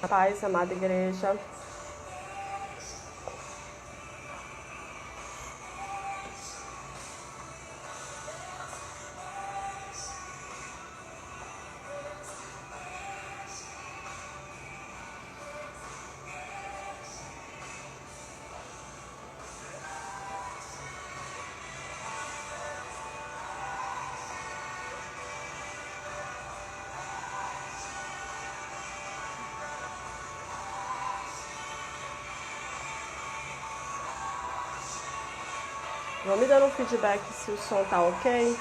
Paz, amada igreja. Vão me dando um feedback se o som tá ok.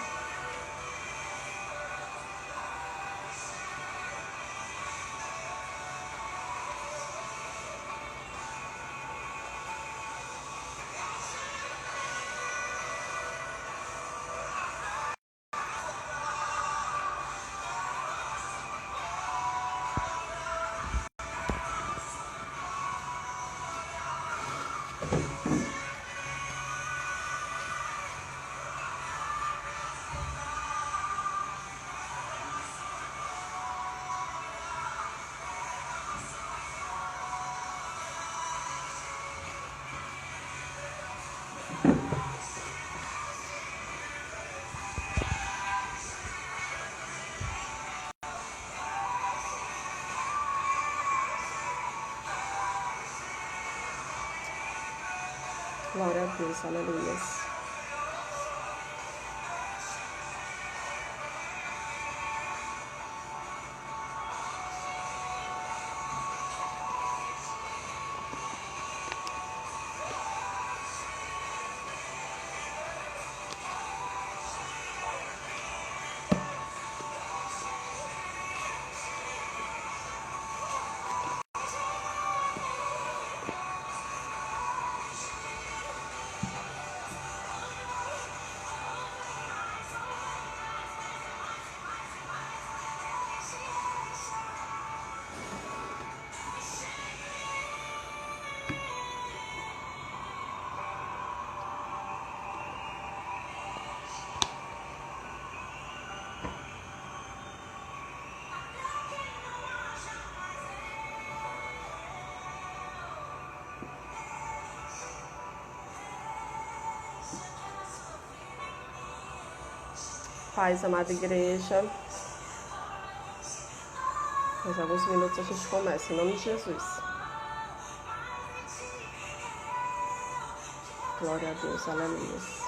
Glória a Deus, aleluia. Paz, amada igreja. Mais alguns minutos a gente começa, em nome de Jesus. Glória a Deus, aleluia.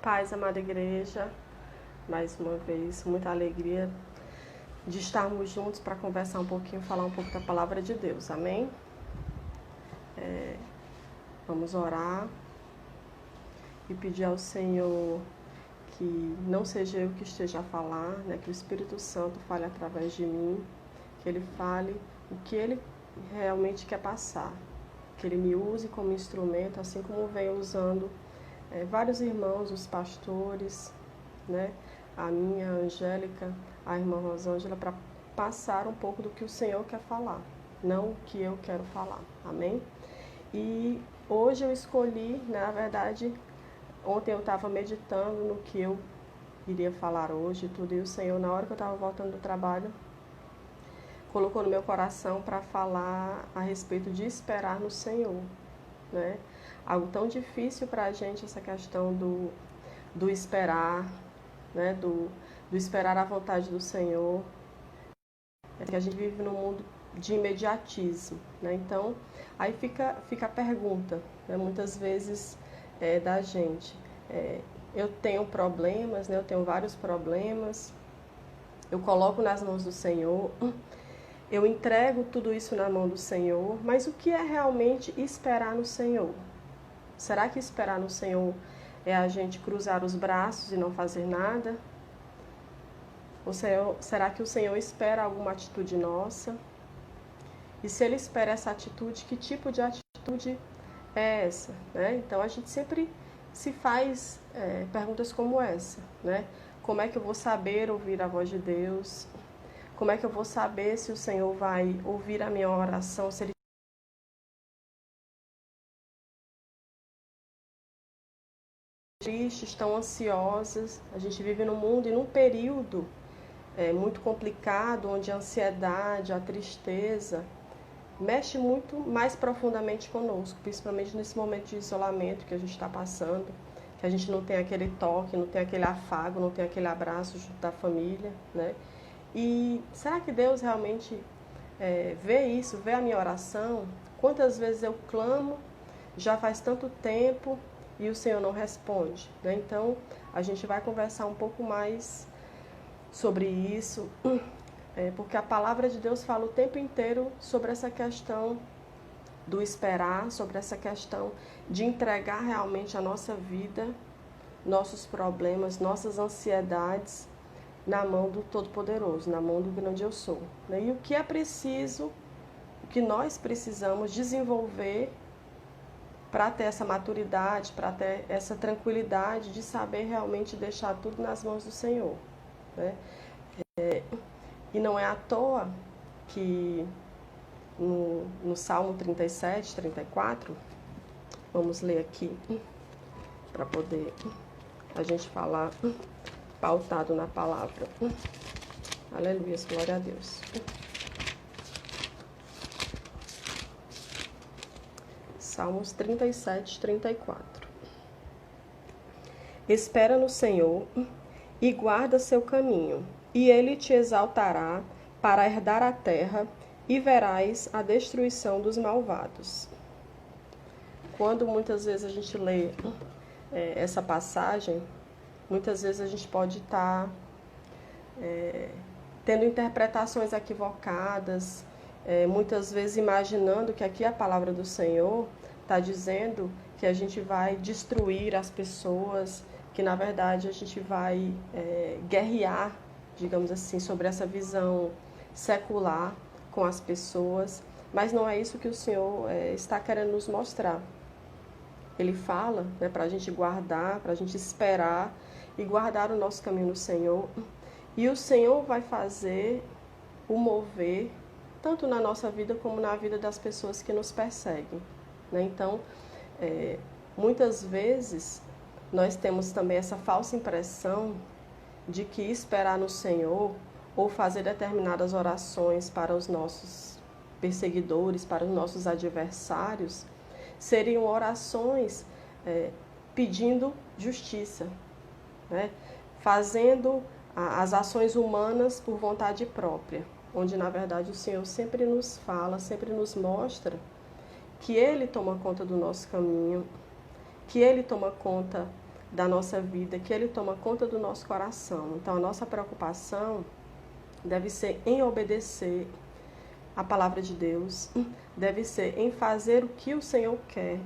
Paz, amada igreja. Mais uma vez, muita alegria de estarmos juntos para conversar um pouquinho, falar um pouco da palavra de Deus, amém? Vamos orar. e pedir ao Senhor que não seja eu que esteja a falar, né, que o Espírito Santo fale através de mim, que Ele fale o que Ele realmente quer passar, que Ele me use como instrumento, assim como vem usando vários irmãos, os pastores, né, a minha Angélica, a irmã Rosângela, para passar um pouco do que o Senhor quer falar, não o que eu quero falar, amém? E hoje eu escolhi, na verdade, ontem eu estava meditando no que eu iria falar hoje e tudo, e o Senhor, na hora que eu estava voltando do trabalho, colocou no meu coração para falar a respeito de esperar no Senhor, né? Algo tão difícil para a gente, essa questão do esperar, né? Do esperar a vontade do Senhor. É que a gente vive num mundo de imediatismo, né? Então, aí fica a pergunta, né? Muitas vezes da gente. Eu tenho problemas, né? Eu tenho vários problemas, eu coloco nas mãos do Senhor, eu entrego tudo isso na mão do Senhor, mas o que é realmente esperar no Senhor? Será que esperar no Senhor é a gente cruzar os braços e não fazer nada? Ou será que o Senhor espera alguma atitude nossa? E se Ele espera essa atitude, que tipo de atitude é essa? Né? Então a gente sempre se faz perguntas como essa, né? Como é que eu vou saber ouvir a voz de Deus? Como é que eu vou saber se o Senhor vai ouvir a minha oração, se Ele tristes, estão ansiosas? A gente vive num mundo e num período muito complicado, onde a ansiedade, a tristeza mexe muito mais profundamente conosco, principalmente nesse momento de isolamento que a gente está passando, que a gente não tem aquele toque, não tem aquele afago, não tem aquele abraço junto da família, né? E será que Deus realmente vê isso, vê a minha oração? Quantas vezes eu clamo, já faz tanto tempo e o Senhor não responde, né? Então, a gente vai conversar um pouco mais sobre isso, porque a palavra de Deus fala o tempo inteiro sobre essa questão do esperar, sobre essa questão de entregar realmente a nossa vida, nossos problemas, nossas ansiedades na mão do Todo-Poderoso, na mão do grande eu sou. E o que é preciso, o que nós precisamos desenvolver para ter essa maturidade, para ter essa tranquilidade de saber realmente deixar tudo nas mãos do Senhor, né? E não é à toa que no Salmo 37, 34, vamos ler aqui para poder a gente falar pautado na palavra. Aleluia, glória a Deus. Salmos 37, 34. Espera no Senhor e guarda seu caminho, e Ele te exaltará para herdar a terra, e verás a destruição dos malvados. Quando muitas vezes a gente lê essa passagem, muitas vezes a gente pode estar tendo interpretações equivocadas, muitas vezes imaginando que aqui a palavra do Senhor está dizendo que a gente vai destruir as pessoas, que na verdade a gente vai guerrear, digamos assim, sobre essa visão secular com as pessoas, mas não é isso que o Senhor está querendo nos mostrar. Ele fala, né, para a gente guardar, para a gente esperar e guardar o nosso caminho no Senhor. E o Senhor vai fazer o mover, tanto na nossa vida como na vida das pessoas que nos perseguem, né? Então, muitas vezes, nós temos também essa falsa impressão de que esperar no Senhor ou fazer determinadas orações para os nossos perseguidores, para os nossos adversários, seriam orações pedindo justiça, né? Fazendo as ações humanas por vontade própria, onde na verdade o Senhor sempre nos fala, sempre nos mostra que Ele toma conta do nosso caminho, que Ele toma conta da nossa vida, que Ele toma conta do nosso coração. Então a nossa preocupação deve ser em obedecer a palavra de Deus, deve ser em fazer o que o Senhor quer.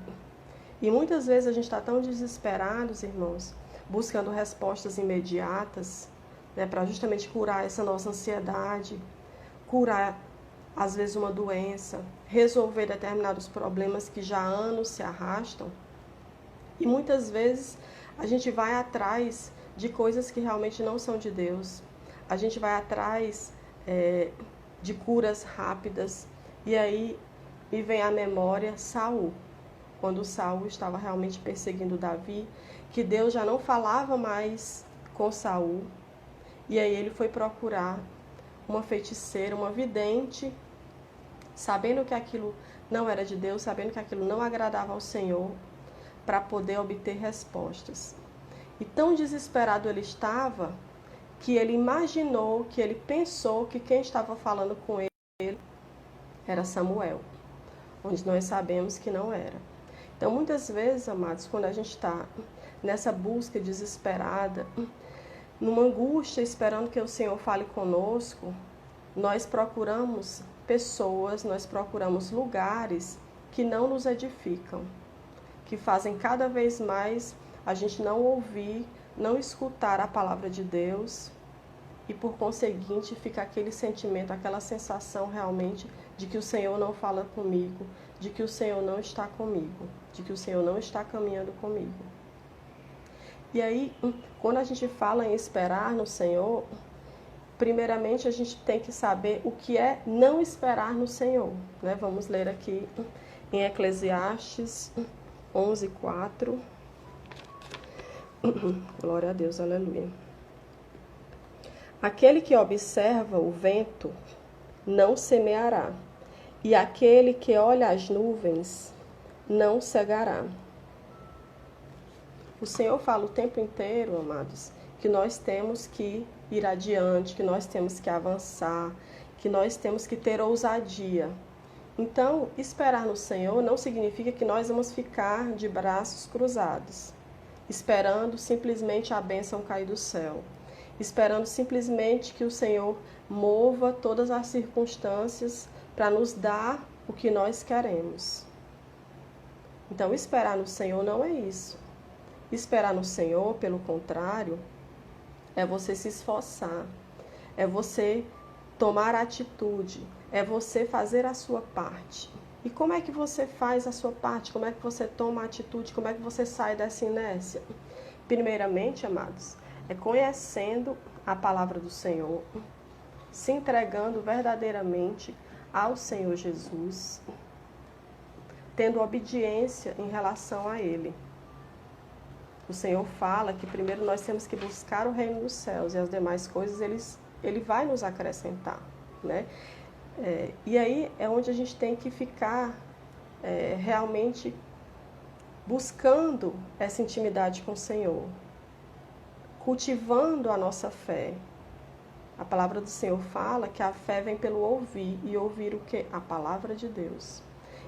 E muitas vezes a gente está tão desesperados, irmãos, buscando respostas imediatas, né, para justamente curar essa nossa ansiedade, curar às vezes uma doença, resolver determinados problemas que já há anos se arrastam. E muitas vezes a gente vai atrás de coisas que realmente não são de Deus. A gente vai atrás de curas rápidas. E aí me vem à memória Saul, quando Saul estava realmente perseguindo Davi, que Deus já não falava mais com Saul. E aí ele foi procurar uma feiticeira, uma vidente, sabendo que aquilo não era de Deus, sabendo que aquilo não agradava ao Senhor, para poder obter respostas. E tão desesperado ele estava, que ele imaginou, que ele pensou que quem estava falando com ele era Samuel, onde nós sabemos que não era. Então, muitas vezes, amados, quando a gente está nessa busca desesperada, numa angústia, esperando que o Senhor fale conosco, nós procuramos pessoas, nós procuramos lugares que não nos edificam, que fazem cada vez mais a gente não ouvir, não escutar a palavra de Deus e, por conseguinte, fica aquele sentimento, aquela sensação realmente de que o Senhor não fala comigo, de que o Senhor não está comigo, de que o Senhor não está caminhando comigo. E aí, quando a gente fala em esperar no Senhor, primeiramente a gente tem que saber o que é não esperar no Senhor, né? Vamos ler aqui em Eclesiastes 11:4. Glória a Deus, aleluia. Aquele que observa o vento não semeará, e aquele que olha as nuvens não cegará. O Senhor fala o tempo inteiro, amados, que nós temos que ir adiante, que nós temos que avançar, que nós temos que ter ousadia. Então, esperar no Senhor não significa que nós vamos ficar de braços cruzados, esperando simplesmente a bênção cair do céu, esperando simplesmente que o Senhor mova todas as circunstâncias para nos dar o que nós queremos. Então, esperar no Senhor não é isso. Esperar no Senhor, pelo contrário, é você se esforçar, é você tomar atitude, é você fazer a sua parte. E como é que você faz a sua parte? Como é que você toma a atitude? Como é que você sai dessa inércia? Primeiramente, amados, é conhecendo a palavra do Senhor, se entregando verdadeiramente ao Senhor Jesus, tendo obediência em relação a Ele. O Senhor fala que primeiro nós temos que buscar o reino dos céus e as demais coisas Ele vai nos acrescentar, né? E aí é onde a gente tem que ficar realmente buscando essa intimidade com o Senhor, cultivando a nossa fé. A palavra do Senhor fala que a fé vem pelo ouvir, e ouvir o quê? A palavra de Deus.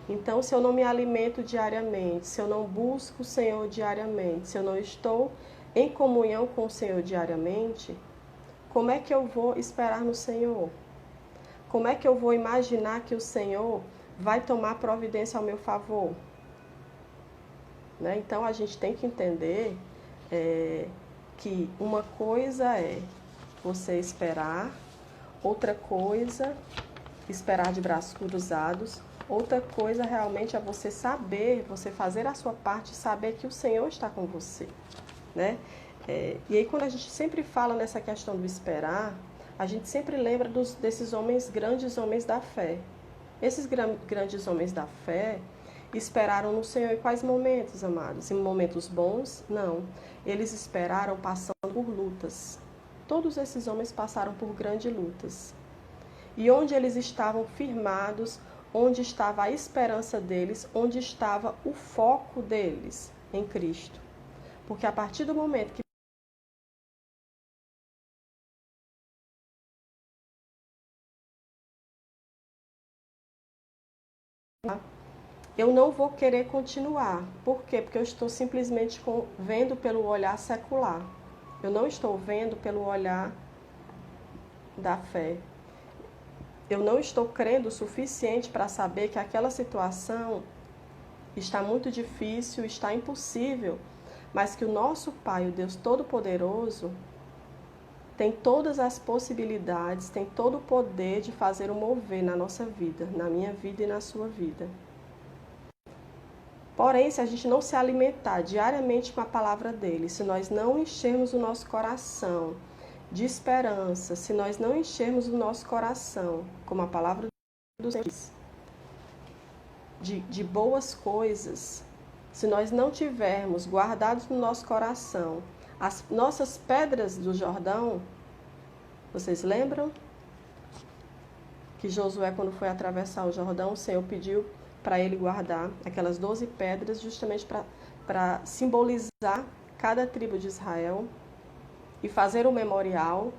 Então, se eu não me alimento diariamente, se eu não busco o Senhor diariamente, se eu não estou em comunhão com o Senhor diariamente, como é que eu vou esperar no Senhor? Como é que eu vou imaginar que o Senhor vai tomar providência ao meu favor? Né? Então, a gente tem que entender que uma coisa é você esperar, outra coisa, esperar de braços cruzados, outra coisa realmente é você saber, você fazer a sua parte, saber que o Senhor está com você, né? E aí quando a gente sempre fala nessa questão do esperar, a gente sempre lembra desses homens, grandes homens da fé. Esses grandes homens da fé esperaram no Senhor em quais momentos, amados? Em momentos bons? Não. Eles esperaram passando por lutas. Todos esses homens passaram por grandes lutas. E onde eles estavam firmados, onde estava a esperança deles, onde estava o foco deles em Cristo. Porque a partir do momento que eu não vou querer continuar. Por quê? Porque eu estou simplesmente vendo pelo olhar secular. Eu não estou vendo pelo olhar da fé. Eu não estou crendo o suficiente para saber que aquela situação está muito difícil, está impossível, mas que o nosso Pai, o Deus Todo-Poderoso, tem todas as possibilidades, tem todo o poder de fazer o mover na nossa vida, na minha vida e na sua vida. Porém, se a gente não se alimentar diariamente com a palavra dele, se nós não enchermos o nosso coração de esperança, se nós não enchermos o nosso coração, como a palavra do Senhor diz, de boas coisas, se nós não tivermos guardados no nosso coração as nossas pedras do Jordão, vocês lembram? Que Josué, quando foi atravessar o Jordão, o Senhor pediu para ele guardar aquelas 12 pedras justamente para simbolizar cada tribo de Israel e fazer um memorial.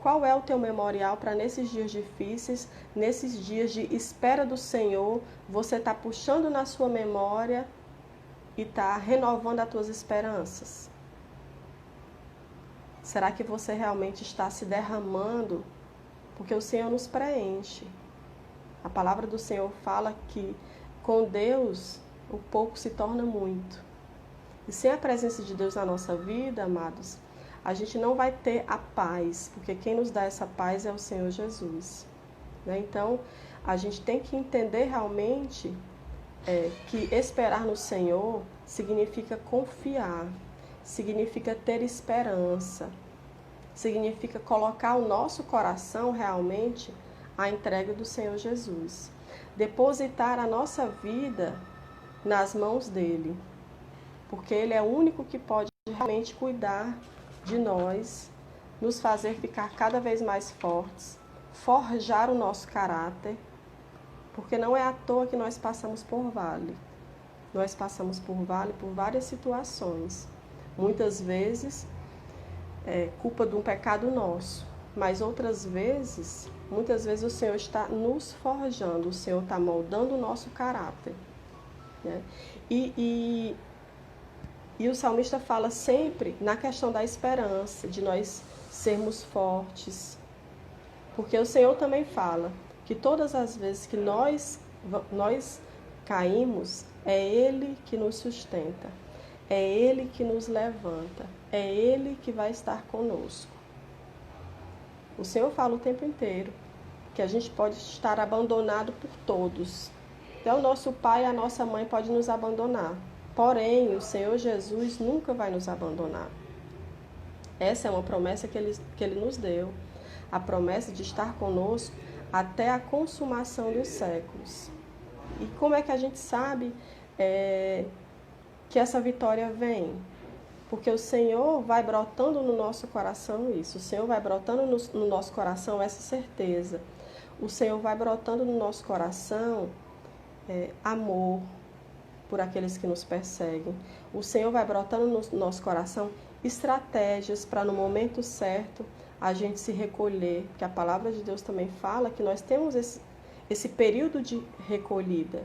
Qual é o teu memorial para nesses dias difíceis, nesses dias de espera do Senhor, você está puxando na sua memória e está renovando as tuas esperanças? Será que você realmente está se derramando? Porque o Senhor nos preenche. A palavra do Senhor fala que com Deus o pouco se torna muito. E sem a presença de Deus na nossa vida, amados, a gente não vai ter a paz, porque quem nos dá essa paz é o Senhor Jesus. Então, a gente tem que entender realmente que esperar no Senhor significa confiar, significa ter esperança, significa colocar o nosso coração realmente à entrega do Senhor Jesus. Depositar a nossa vida nas mãos dele, porque ele é o único que pode realmente cuidar de nós, nos fazer ficar cada vez mais fortes, forjar o nosso caráter, porque não é à toa que nós passamos por vale. Nós passamos por vale por várias situações. Muitas vezes é culpa de um pecado nosso, mas muitas vezes o Senhor está nos forjando, o Senhor está moldando o nosso caráter. E o salmista fala sempre na questão da esperança, de nós sermos fortes. Porque o Senhor também fala que todas as vezes que nós caímos, é Ele que nos sustenta, é Ele que nos levanta, é Ele que vai estar conosco. O Senhor fala o tempo inteiro que a gente pode estar abandonado por todos. Até o nosso pai e a nossa mãe podem nos abandonar. Porém, o Senhor Jesus nunca vai nos abandonar. Essa é uma promessa que Ele nos deu. A promessa de estar conosco até a consumação dos séculos. E como é que a gente sabe que essa vitória vem? Porque o Senhor vai brotando no nosso coração isso. O Senhor vai brotando no nosso coração essa certeza. O Senhor vai brotando no nosso coração amor por aqueles que nos perseguem. O Senhor vai brotando no nosso coração estratégias para no momento certo a gente se recolher. Porque a palavra de Deus também fala que nós temos esse período de recolhida.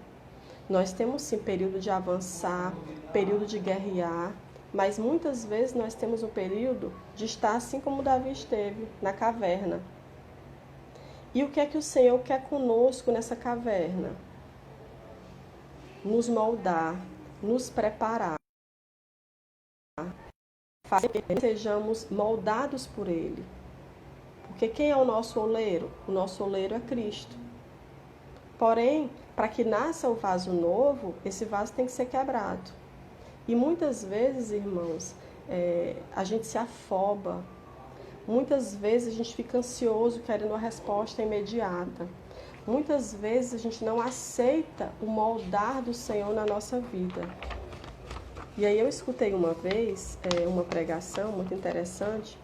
Nós temos sim período de avançar, período de guerrear. Mas muitas vezes nós temos um período de estar assim como Davi esteve, na caverna. E o que é que o Senhor quer conosco nessa caverna? Nos moldar, nos preparar, fazer que sejamos moldados por Ele. Porque quem é o nosso oleiro? O nosso oleiro é Cristo. Porém, para que nasça o vaso novo, esse vaso tem que ser quebrado. E muitas vezes, irmãos, a gente se afoba. Muitas vezes a gente fica ansioso, querendo uma resposta imediata. Muitas vezes a gente não aceita o moldar do Senhor na nossa vida. E aí eu escutei uma vez uma pregação muito interessante,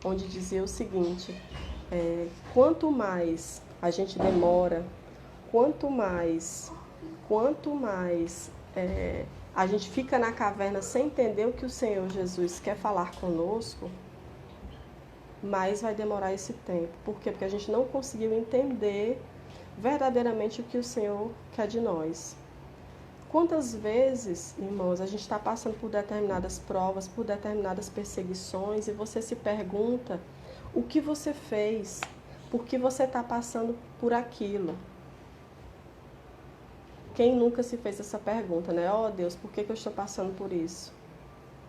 onde dizia o seguinte: quanto mais a gente demora, quanto mais a gente fica na caverna sem entender o que o Senhor Jesus quer falar conosco, mais vai demorar esse tempo. Por quê? Porque a gente não conseguiu entender verdadeiramente o que o Senhor quer de nós. Quantas vezes, irmãos, a gente está passando por determinadas provas, por determinadas perseguições, e você se pergunta o que você fez, por que você está passando por aquilo. Quem nunca se fez essa pergunta, né? Oh Deus, por que eu estou passando por isso?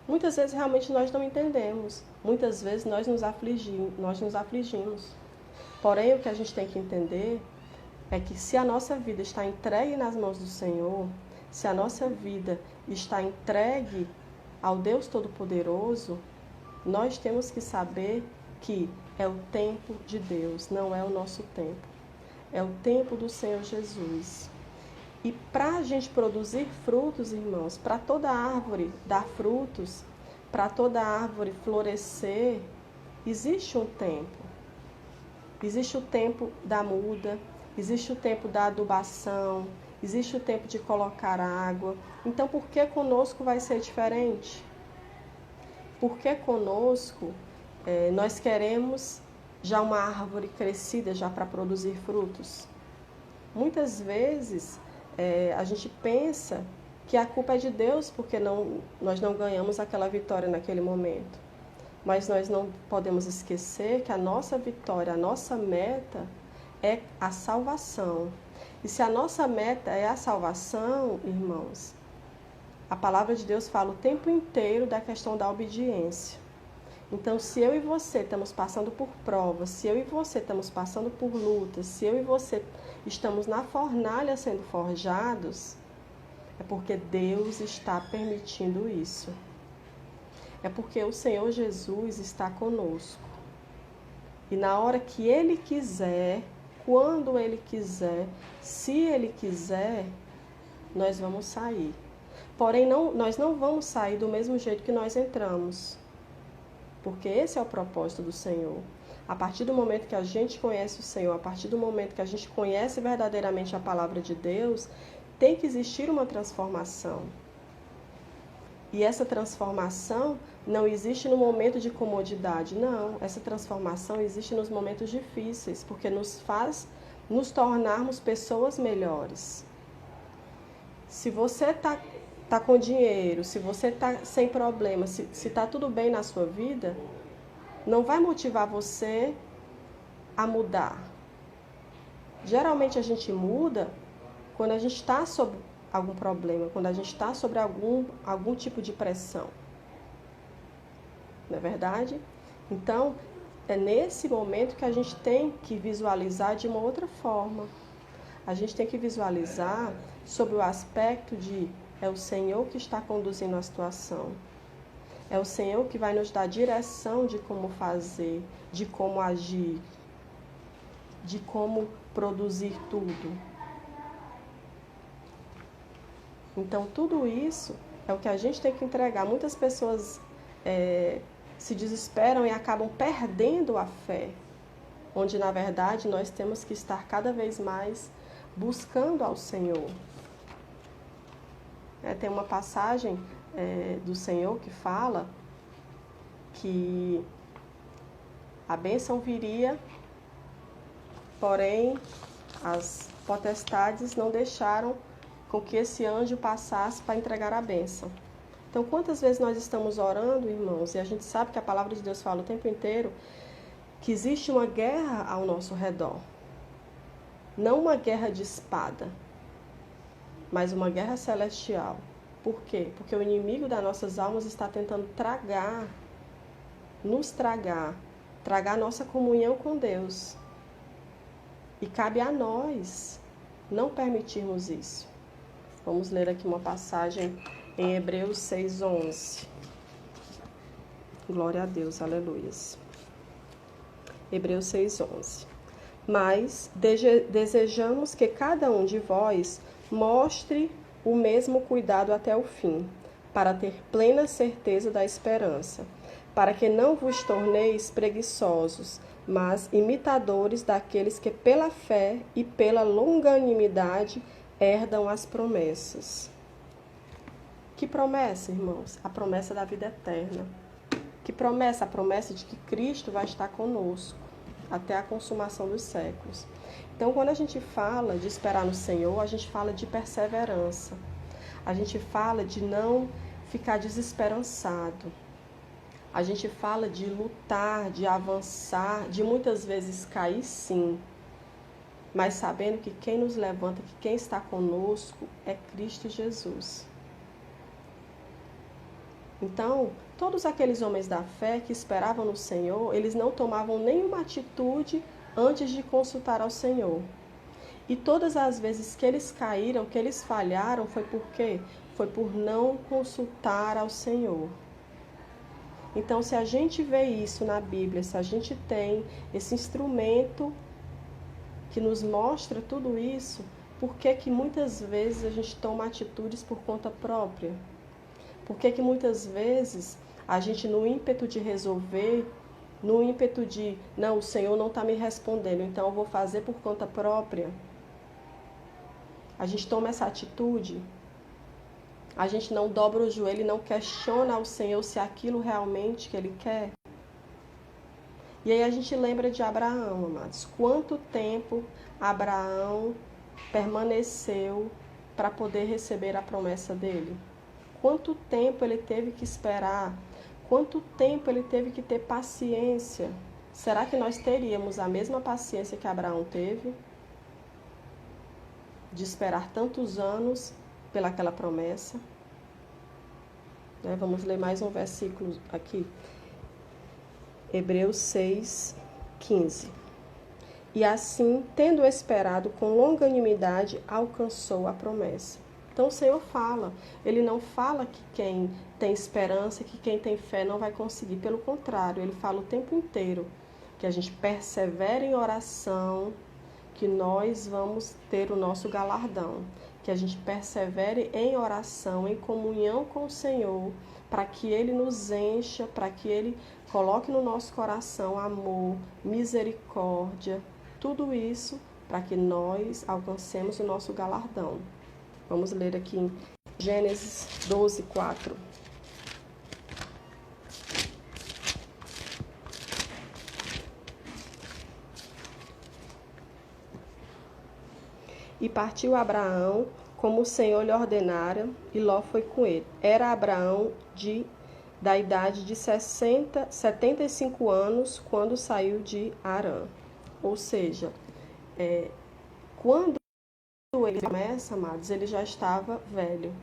Muitas vezes realmente nós não entendemos. Muitas vezes nós nos afligimos. Porém, o que a gente tem que entender é que se a nossa vida está entregue nas mãos do Senhor, se a nossa vida está entregue ao Deus Todo-Poderoso, nós temos que saber que é o tempo de Deus, não é o nosso tempo. É o tempo do Senhor Jesus. E para a gente produzir frutos, irmãos, para toda árvore dar frutos, para toda árvore florescer, existe um tempo. Existe o tempo da muda, existe o tempo da adubação, existe o tempo de colocar água. Então, por que conosco vai ser diferente? Porque conosco nós queremos já uma árvore crescida já para produzir frutos? Muitas vezes a gente pensa que a culpa é de Deus porque nós não ganhamos aquela vitória naquele momento. Mas nós não podemos esquecer que a nossa vitória, a nossa meta é a salvação. E se a nossa meta é a salvação, irmãos, a palavra de Deus fala o tempo inteiro da questão da obediência. Então, se eu e você estamos passando por provas, se eu e você estamos passando por lutas, se eu e você estamos na fornalha sendo forjados, é porque Deus está permitindo isso. É porque o Senhor Jesus está conosco. E na hora que Ele quiser, quando Ele quiser, se Ele quiser, nós vamos sair. Porém, nós não vamos sair do mesmo jeito que nós entramos. Porque esse é o propósito do Senhor. A partir do momento que a gente conhece o Senhor, a partir do momento que a gente conhece verdadeiramente a palavra de Deus, tem que existir uma transformação. E essa transformação não existe no momento de comodidade, não. Essa transformação existe nos momentos difíceis, porque nos faz nos tornarmos pessoas melhores. Se você está com dinheiro, se você está sem problema, se está tudo bem na sua vida, não vai motivar você a mudar. Geralmente a gente muda quando a gente está sob algum problema, quando a gente está sobre algum tipo de pressão. Não é verdade? Então, é nesse momento que a gente tem que visualizar de uma outra forma. A gente tem que visualizar sobre o aspecto de é o Senhor que está conduzindo a situação. É o Senhor que vai nos dar direção de como fazer, de como agir, de como produzir tudo. Então, tudo isso é o que a gente tem que entregar. Muitas pessoas se desesperam e acabam perdendo a fé, onde, na verdade, nós temos que estar cada vez mais buscando ao Senhor. Tem uma passagem do Senhor que fala que a bênção viria, porém, as potestades não deixaram com que esse anjo passasse para entregar a bênção. Então, quantas vezes nós estamos orando, irmãos, e a gente sabe que a palavra de Deus fala o tempo inteiro que existe uma guerra ao nosso redor. Não uma guerra de espada, mas uma guerra celestial. Por quê? Porque o inimigo das nossas almas está tentando nos tragar nossa comunhão com Deus. E cabe a nós não permitirmos isso. Vamos ler aqui uma passagem em Hebreus 6:11. Glória a Deus, aleluias. Hebreus 6:11. Mas desejamos que cada um de vós mostre o mesmo cuidado até o fim, para ter plena certeza da esperança, para que não vos torneis preguiçosos, mas imitadores daqueles que pela fé e pela longanimidade herdam as promessas. Que promessa, irmãos? A promessa da vida eterna. Que promessa? A promessa de que Cristo vai estar conosco até a consumação dos séculos. Então, quando a gente fala de esperar no Senhor, a gente fala de perseverança. A gente fala de não ficar desesperançado. A gente fala de lutar, de avançar, de muitas vezes cair sim. mas sabendo que quem nos levanta, que quem está conosco é Cristo Jesus. Então, todos aqueles homens da fé que esperavam no Senhor, eles não tomavam nenhuma atitude antes de consultar ao Senhor. E todas as vezes que eles caíram, que eles falharam, foi por quê? Foi por não consultar ao Senhor. Então, se a gente vê isso na Bíblia, se a gente tem esse instrumento que nos mostra tudo isso, por que que muitas vezes a gente toma atitudes por conta própria? Por que que muitas vezes a gente, no ímpeto de resolver, no ímpeto de, não, o Senhor não está me respondendo, então eu vou fazer por conta própria, a gente toma essa atitude, a gente não dobra o joelho e não questiona ao Senhor se é aquilo realmente que Ele quer. E aí a gente lembra de Abraão, amados. Quanto tempo Abraão permaneceu para poder receber a promessa dele? Quanto tempo ele teve que esperar? Quanto tempo ele teve que ter paciência? Será que nós teríamos a mesma paciência que Abraão teve? De esperar tantos anos pelaquela promessa? Vamos ler mais um versículo aqui. Hebreus 6, 15. E assim, tendo esperado com longanimidade, alcançou a promessa. Então o Senhor fala, Ele não fala que quem tem esperança, que quem tem fé não vai conseguir. Pelo contrário, Ele fala o tempo inteiro que a gente persevere em oração, que nós vamos ter o nosso galardão. Que a gente persevere em oração, em comunhão com o Senhor, para que Ele nos encha, para que Ele coloque no nosso coração amor, misericórdia, tudo isso para que nós alcancemos o nosso galardão. Vamos ler aqui em Gênesis 12, 4. E partiu Abraão, como o Senhor lhe ordenara, e Ló foi com ele. Era Abraão da idade de 75 anos, quando saiu de Harã. Ou seja, quando ele começa, amados, ele já estava velho.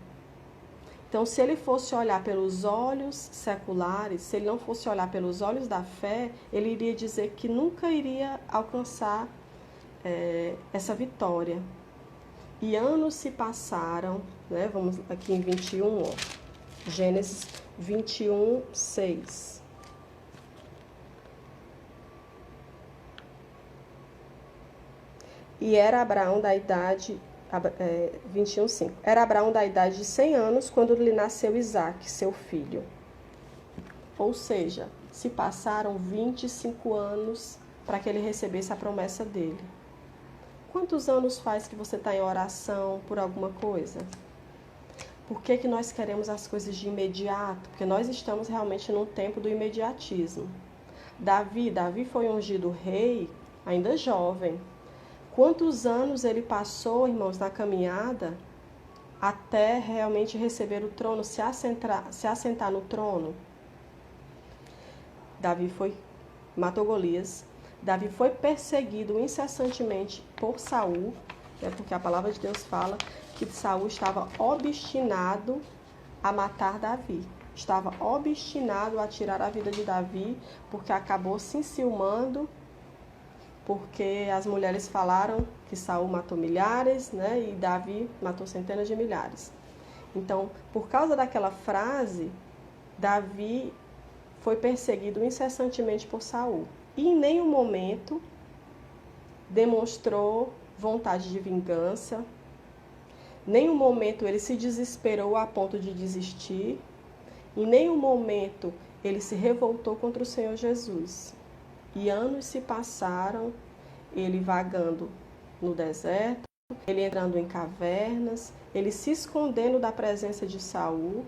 Então, se ele fosse olhar pelos olhos seculares, se ele não fosse olhar pelos olhos da fé, ele iria dizer que nunca iria alcançar essa vitória. E anos se passaram, Vamos aqui em 21, Gênesis 21, 6. E era Abraão da idade, 21, 5. Era Abraão da idade de 100 anos quando lhe nasceu Isaque, seu filho. Ou seja, se passaram 25 anos para que ele recebesse a promessa dele. Quantos anos faz que você está em oração por alguma coisa? Por que nós queremos as coisas de imediato? Porque nós estamos realmente num tempo do imediatismo. Davi foi ungido rei ainda jovem. Quantos anos ele passou, irmãos, na caminhada até realmente receber o trono, se assentar no trono? Davi matou Golias. Davi foi perseguido incessantemente por Saul, porque a palavra de Deus fala que Saul estava obstinado a matar Davi. Estava obstinado a tirar a vida de Davi, porque acabou se enciumando, porque as mulheres falaram que Saul matou milhares, e Davi matou centenas de milhares. Então, por causa daquela frase, Davi foi perseguido incessantemente por Saul. E em nenhum momento demonstrou vontade de vingança, nenhum momento ele se desesperou a ponto de desistir, em nenhum momento ele se revoltou contra o Senhor Jesus. E anos se passaram, ele vagando no deserto, ele entrando em cavernas, ele se escondendo da presença de Saul.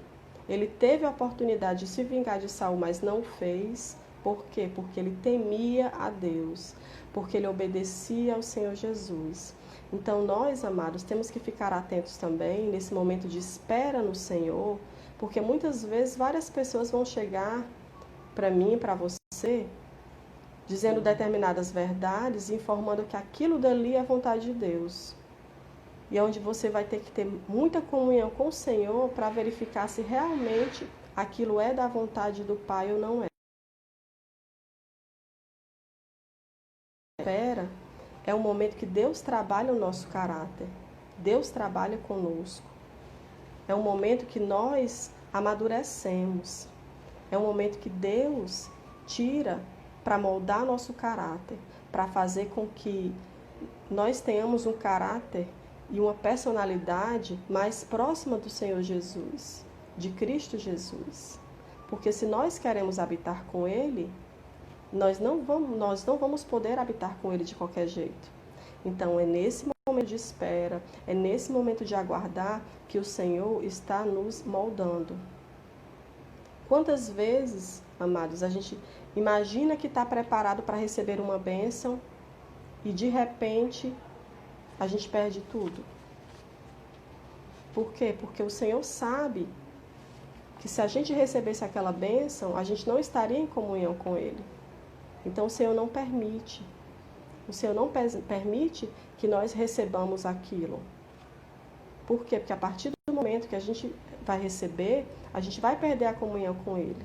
Ele teve a oportunidade de se vingar de Saul, mas não o fez. Por quê? Porque ele temia a Deus, porque ele obedecia ao Senhor Jesus. Então nós, amados, temos que ficar atentos também nesse momento de espera no Senhor, porque muitas vezes várias pessoas vão chegar para mim, para você, dizendo determinadas verdades, informando que aquilo dali é vontade de Deus. E é onde você vai ter que ter muita comunhão com o Senhor para verificar se realmente aquilo é da vontade do Pai ou não é. Espera é um momento que Deus trabalha o nosso caráter. Deus trabalha conosco. É um momento que nós amadurecemos. É um momento que Deus tira para moldar nosso caráter, para fazer com que nós tenhamos um caráter e uma personalidade mais próxima do Senhor Jesus, de Cristo Jesus. Porque se nós queremos habitar com Ele, nós não vamos poder habitar com Ele de qualquer jeito. Então é nesse momento de espera, é nesse momento de aguardar que o Senhor está nos moldando. Quantas vezes, amados, a gente imagina que está preparado para receber uma bênção e de repente a gente perde tudo. Por quê? Porque o Senhor sabe que se a gente recebesse aquela bênção, a gente não estaria em comunhão com Ele. Então o Senhor não permite. O Senhor não permite que nós recebamos aquilo. Por quê? Porque a partir do momento que a gente vai receber, a gente vai perder a comunhão com Ele.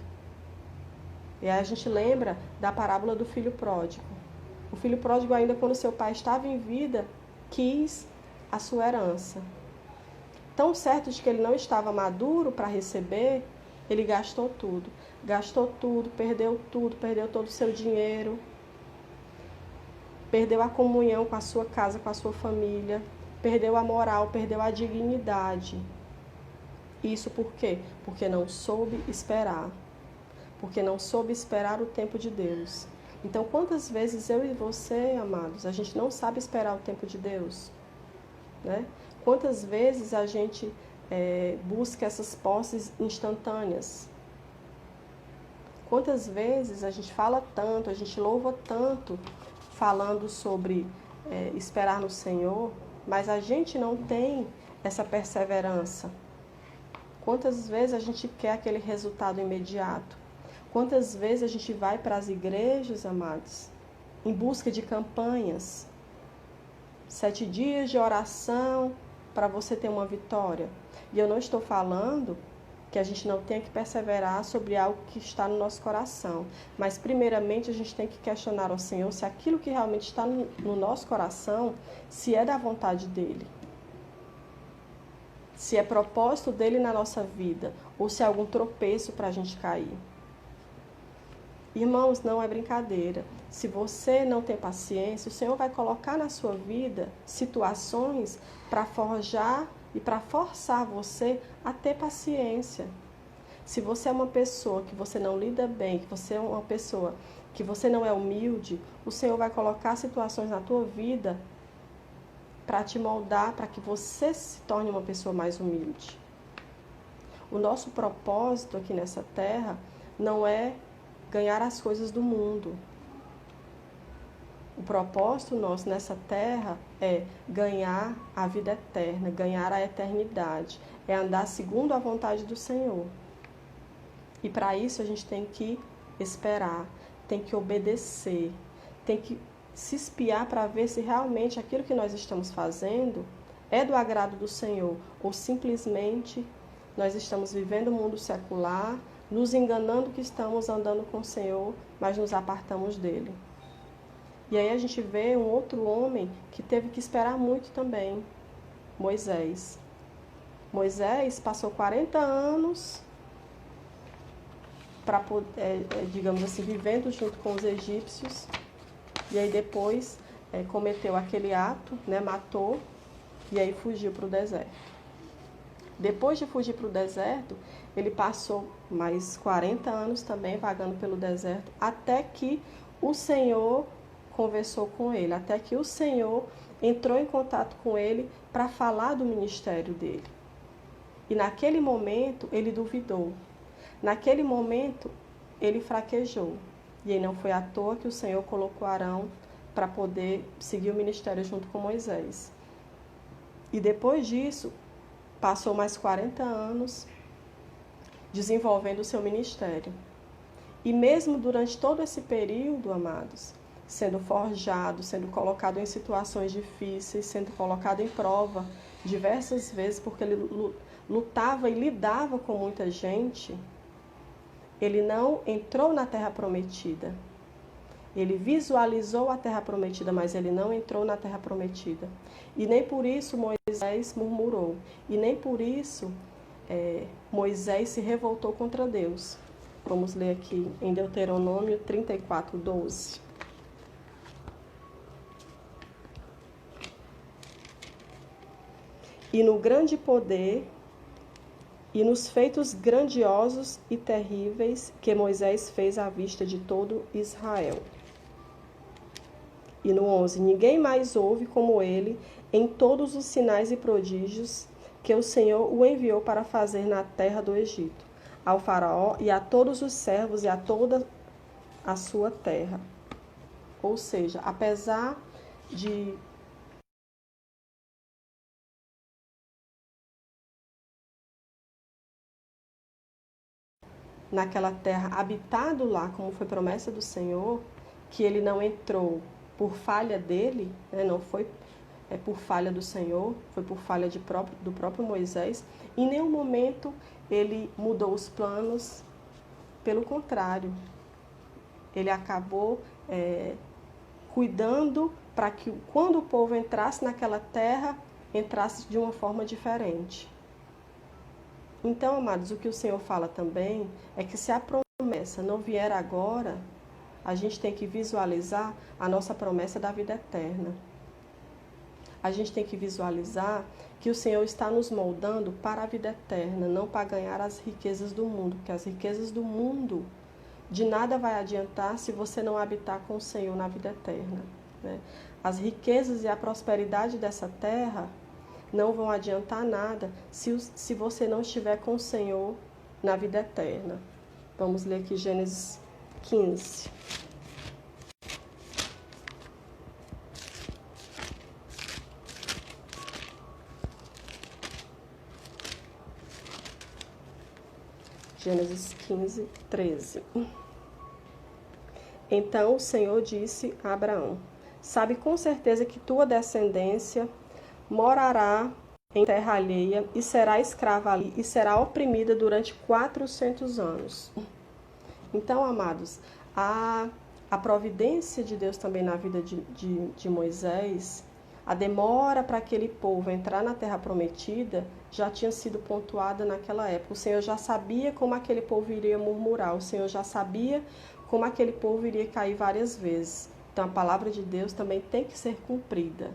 E aí a gente lembra da parábola do filho pródigo. O filho pródigo, ainda quando seu pai estava em vida, quis a sua herança. Tão certo de que ele não estava maduro para receber, ele gastou tudo. Gastou tudo, perdeu todo o seu dinheiro. Perdeu a comunhão com a sua casa, com a sua família. Perdeu a moral, perdeu a dignidade. Isso por quê? Porque não soube esperar. Porque não soube esperar o tempo de Deus. Então, quantas vezes eu e você, amados, a gente não sabe esperar o tempo de Deus? Né? Quantas vezes a gente busca essas posses instantâneas? Quantas vezes a gente fala tanto, a gente louva tanto, falando sobre esperar no Senhor, mas a gente não tem essa perseverança. Quantas vezes a gente quer aquele resultado imediato? Quantas vezes a gente vai para as igrejas, amados, em busca de campanhas? 7 dias de oração para você ter uma vitória. E eu não estou falando que a gente não tenha que perseverar sobre algo que está no nosso coração. Mas, primeiramente, a gente tem que questionar ao Senhor se aquilo que realmente está no nosso coração, se é da vontade dEle. Se é propósito dEle na nossa vida, ou se é algum tropeço para a gente cair. Irmãos, não é brincadeira. Se você não tem paciência, o Senhor vai colocar na sua vida situações para forjar e para forçar você a ter paciência. Se você é uma pessoa que você não lida bem, que você é uma pessoa que você não é humilde, o Senhor vai colocar situações na tua vida para te moldar, para que você se torne uma pessoa mais humilde. O nosso propósito aqui nessa terra não é ganhar as coisas do mundo. O propósito nosso nessa terra é ganhar a vida eterna, ganhar a eternidade, é andar segundo a vontade do Senhor. E para isso a gente tem que esperar, tem que obedecer, tem que se espiar para ver se realmente aquilo que nós estamos fazendo é do agrado do Senhor, ou simplesmente nós estamos vivendo o mundo secular, nos enganando que estamos andando com o Senhor, mas nos apartamos dele. E aí a gente vê um outro homem que teve que esperar muito também, Moisés. Moisés passou 40 anos para poder, digamos assim, vivendo junto com os egípcios, e aí depois cometeu aquele ato, né, matou, e aí fugiu para o deserto. Depois de fugir para o deserto, ele passou mais 40 anos também vagando pelo deserto, até que o Senhor conversou com ele, até que o Senhor entrou em contato com ele para falar do ministério dele. E naquele momento ele duvidou. Naquele momento ele fraquejou. E aí não foi à toa que o Senhor colocou Arão para poder seguir o ministério junto com Moisés. E depois disso, passou mais 40 anos desenvolvendo o seu ministério. E mesmo durante todo esse período, amados, sendo forjado, sendo colocado em situações difíceis, sendo colocado em prova diversas vezes, porque ele lutava e lidava com muita gente, ele não entrou na terra prometida. Ele visualizou a terra prometida, mas ele não entrou na terra prometida. E nem por isso Moisés murmurou. E nem por isso Moisés se revoltou contra Deus. Vamos ler aqui em Deuteronômio 34, 12. E no grande poder e nos feitos grandiosos e terríveis que Moisés fez à vista de todo Israel. E no 11, ninguém mais houve como ele em todos os sinais e prodígios que o Senhor o enviou para fazer na terra do Egito, ao faraó e a todos os servos e a toda a sua terra. Ou seja, apesar de naquela terra habitado lá, como foi promessa do Senhor, que ele não entrou por falha dele, né, não foi por falha do Senhor, foi por falha do próprio Moisés. Em nenhum momento ele mudou os planos, pelo contrário, ele acabou cuidando para que quando o povo entrasse naquela terra, entrasse de uma forma diferente. Então, amados, o que o Senhor fala também é que se a promessa não vier agora, a gente tem que visualizar a nossa promessa da vida eterna. A gente tem que visualizar que o Senhor está nos moldando para a vida eterna, não para ganhar as riquezas do mundo, porque as riquezas do mundo de nada vai adiantar se você não habitar com o Senhor na vida eterna, né? As riquezas e a prosperidade dessa terra não vão adiantar nada se você não estiver com o Senhor na vida eterna. Vamos ler aqui Gênesis 15. Gênesis 15, 13. Então o Senhor disse a Abraão: sabe com certeza que tua descendência morará em terra alheia e será escrava ali e será oprimida durante 400 anos. Então, amados, a providência de Deus também na vida de Moisés, a demora para aquele povo entrar na terra prometida já tinha sido pontuada naquela época. O Senhor já sabia como aquele povo iria murmurar, o Senhor já sabia como aquele povo iria cair várias vezes. Então a palavra de Deus também tem que ser cumprida.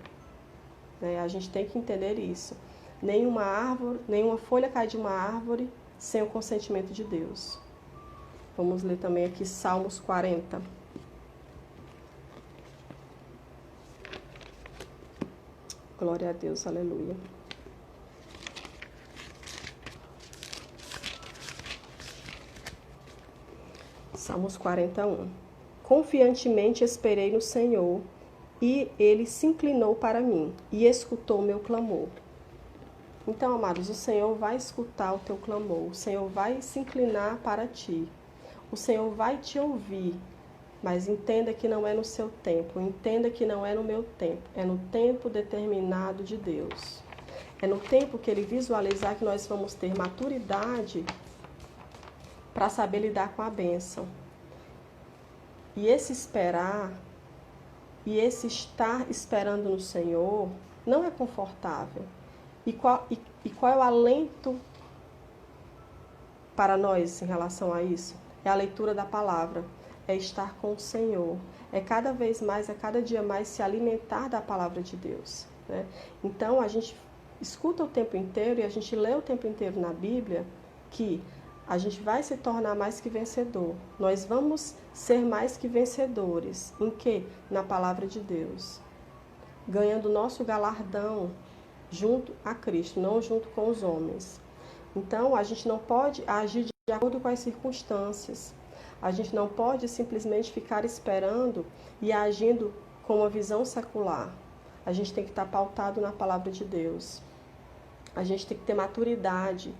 A gente tem que entender isso. Nenhuma folha cai de uma árvore sem o consentimento de Deus. Vamos ler também aqui Salmos 40. Glória a Deus, aleluia. Salmos 41. Confiantemente esperei no Senhor, e ele se inclinou para mim e escutou meu clamor. Então, amados, o Senhor vai escutar o teu clamor, o Senhor vai se inclinar para ti, o Senhor vai te ouvir, mas entenda que não é no seu tempo, entenda que não é no meu tempo, é no tempo determinado de Deus. É no tempo que Ele visualizar que nós vamos ter maturidade para saber lidar com a bênção. E esse esperar, e esse estar esperando no Senhor, não é confortável. E qual é o alento para nós em relação a isso? É a leitura da palavra, é estar com o Senhor, é cada vez mais, é cada dia mais se alimentar da palavra de Deus, né? Então a gente escuta o tempo inteiro e a gente lê o tempo inteiro na Bíblia que a gente vai se tornar mais que vencedor. Nós vamos ser mais que vencedores. Em quê? Na palavra de Deus. Ganhando o nosso galardão junto a Cristo, não junto com os homens. Então, a gente não pode agir de acordo com as circunstâncias. A gente não pode simplesmente ficar esperando e agindo com uma visão secular. A gente tem que estar pautado na palavra de Deus. A gente tem que ter maturidade.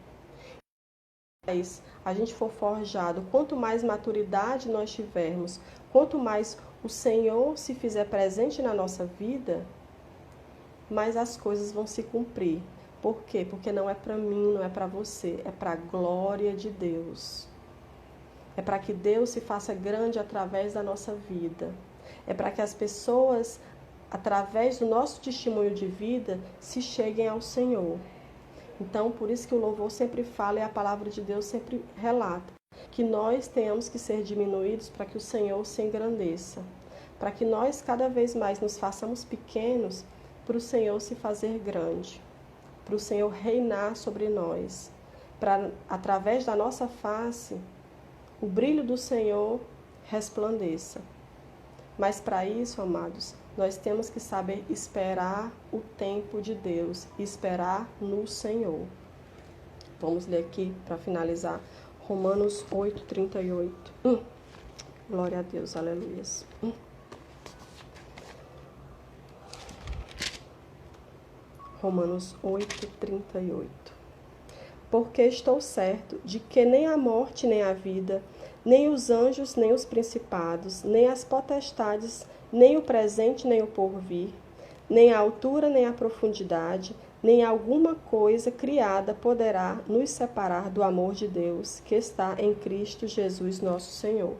a gente for forjado, quanto mais maturidade nós tivermos, quanto mais o Senhor se fizer presente na nossa vida, mais as coisas vão se cumprir. Por quê? Porque não é para mim, não é para você, é para a glória de Deus. É para que Deus se faça grande através da nossa vida. É para que as pessoas, através do nosso testemunho de vida, se cheguem ao Senhor. Então, por isso que o louvor sempre fala e a palavra de Deus sempre relata que nós tenhamos que ser diminuídos para que o Senhor se engrandeça. Para que nós cada vez mais nos façamos pequenos para o Senhor se fazer grande. Para o Senhor reinar sobre nós. Para, através da nossa face, o brilho do Senhor resplandeça. Mas para isso, amados, nós temos que saber esperar o tempo de Deus, esperar no Senhor. Vamos ler aqui para finalizar Romanos 8:38. Glória a Deus, aleluia. Romanos 8:38. Porque estou certo de que nem a morte, nem a vida, nem os anjos, nem os principados, nem as potestades, nem o presente, nem o porvir, nem a altura, nem a profundidade, nem alguma coisa criada poderá nos separar do amor de Deus que está em Cristo Jesus nosso Senhor.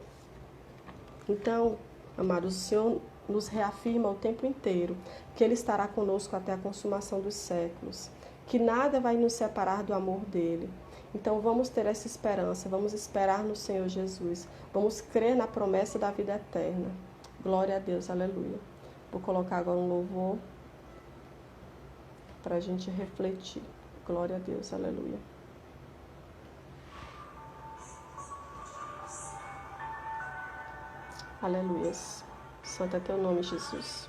Então, amados, o Senhor nos reafirma o tempo inteiro que Ele estará conosco até a consumação dos séculos, que nada vai nos separar do amor dEle. Então vamos ter essa esperança, vamos esperar no Senhor Jesus, vamos crer na promessa da vida eterna. Glória a Deus, aleluia. Vou colocar agora um louvor para a gente refletir. Glória a Deus, aleluia. Aleluias. Santo é teu nome, Jesus.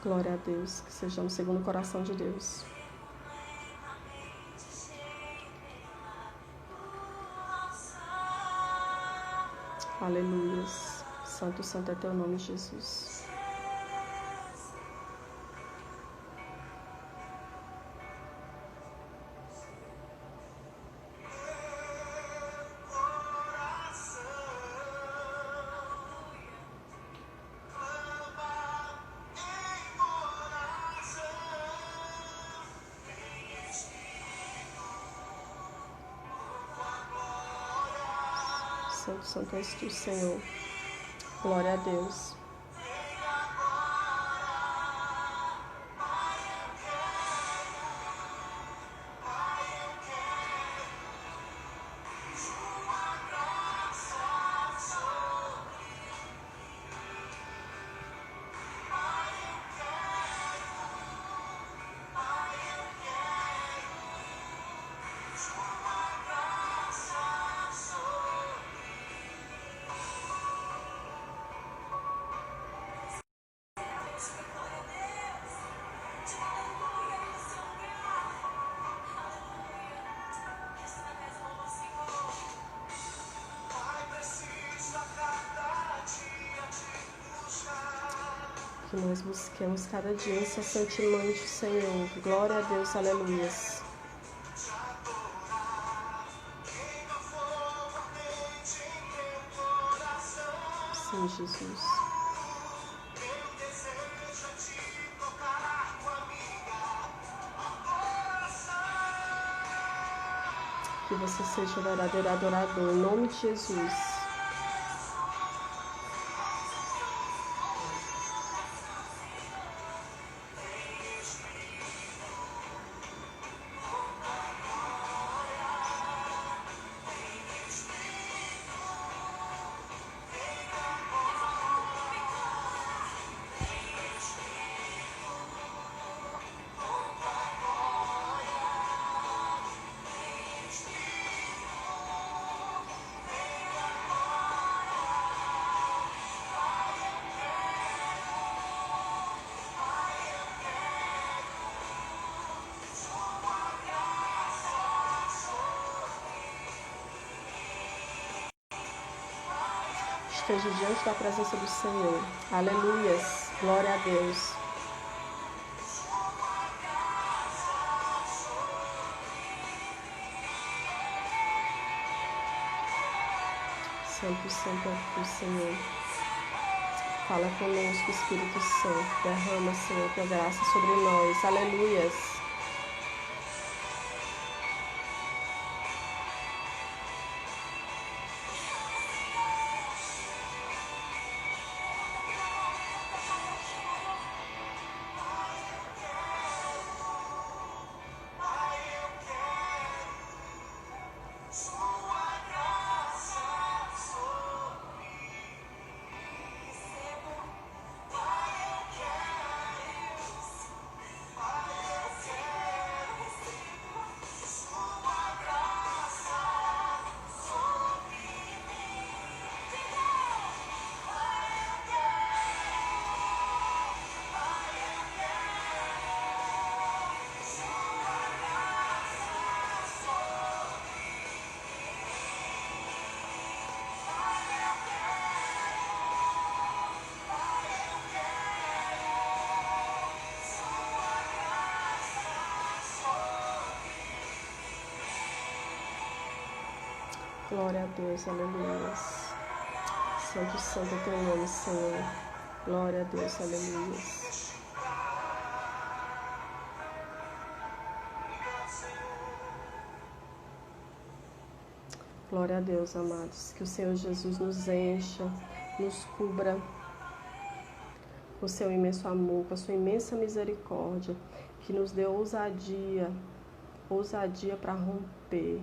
Glória a Deus, que sejamos segundo o coração de Deus. Aleluias. Santo, santo é teu nome, Jesus. Santo, santo és tu, Senhor. Glória a Deus. Que nós busquemos cada dia incessantemente o Senhor. Glória a Deus, aleluias. Sim, Jesus. Que você seja o verdadeiro adorador, em nome de Jesus. esteja diante da presença do Senhor. Aleluias. Glória a Deus. Santo, santo é o Senhor. Fala conosco, Espírito Santo. Derrama, Senhor, tua graça sobre nós. Aleluias. Glória a Deus, aleluia. Santo, santo é teu nome, Senhor. Glória a Deus, aleluia. Glória a Deus, amados. Que o Senhor Jesus nos encha, nos cubra com o seu imenso amor, com a sua imensa misericórdia. Que nos dê ousadia para romper.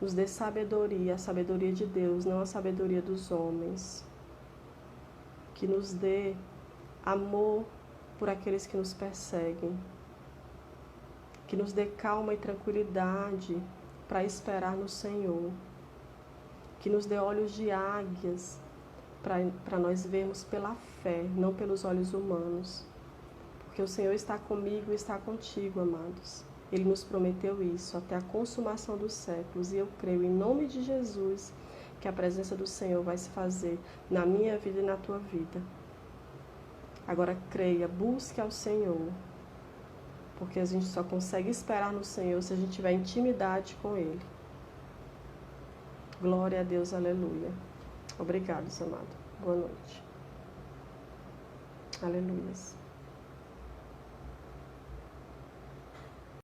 Nos dê sabedoria, a sabedoria de Deus, não a sabedoria dos homens. Que nos dê amor por aqueles que nos perseguem. Que nos dê calma e tranquilidade para esperar no Senhor. Que nos dê olhos de águias para nós vermos pela fé, não pelos olhos humanos. Porque o Senhor está comigo e está contigo, amados. Ele nos prometeu isso até a consumação dos séculos. E eu creio, em nome de Jesus, que a presença do Senhor vai se fazer na minha vida e na tua vida. Agora creia, busque ao Senhor. Porque a gente só consegue esperar no Senhor se a gente tiver intimidade com Ele. Glória a Deus, aleluia. Obrigado, amado. Boa noite. Aleluia.